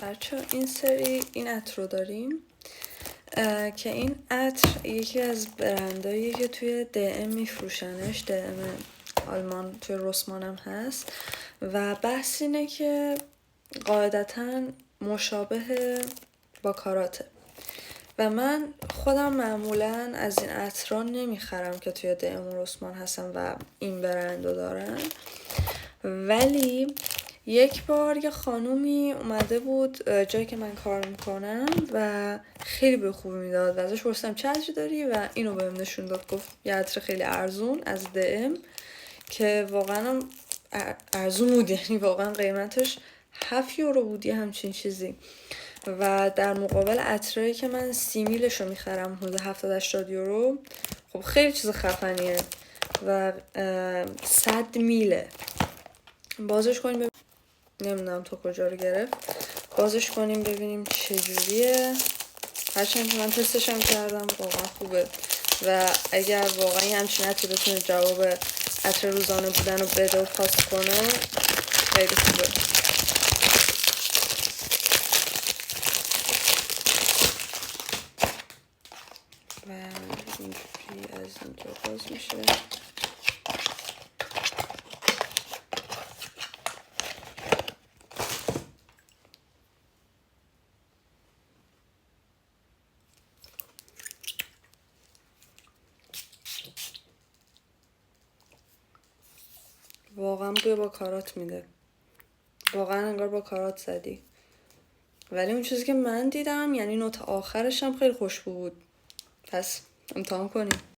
بچه این سری این عطر رو داریم که این عطر یکی از برندهایی که توی DM میفروشنش، DM آلمان توی روسمان هم هست و بحث اینه که قاعدتا مشابه با کاراته و من خودم معمولا از این عطرها نمیخرم که توی DM و روسمان هستن و این برند رو دارن، ولی یک بار یه خانومی اومده بود جایی که من کار میکنم و خیلی به خوبی میداد و ازش پرسیدم چه عطری داری و اینو بهم نشون داد. گفت یه عطر خیلی ارزون از DM که واقعا ارزون بود، یعنی واقعا قیمتش 7 یورو بود یه همچین چیزی و در مقابل عطرایی که من 30 میلش رو میخرم حدود 70-80 یورو. خب خیلی چیز خفنیه و 100 میله. بازش کنیم نمیدونم تو کجا رو گرفت، بازش کنیم ببینیم چجوریه. هرچند که من تستش هم کردم واقعا خوبه و اگر واقعا یه همچین عطری بتونه جواب عطر روزانه بودن رو بده و پاس کنه خیلی خوبه. و اینجوری از اینجا باز میشه. واقعا بوی با کارات میده، واقعا انگار با کارات زدی. ولی اون چیزی که من دیدم یعنی نوت آخرش هم خیلی خوشبو بود، پس امتحان کنیم.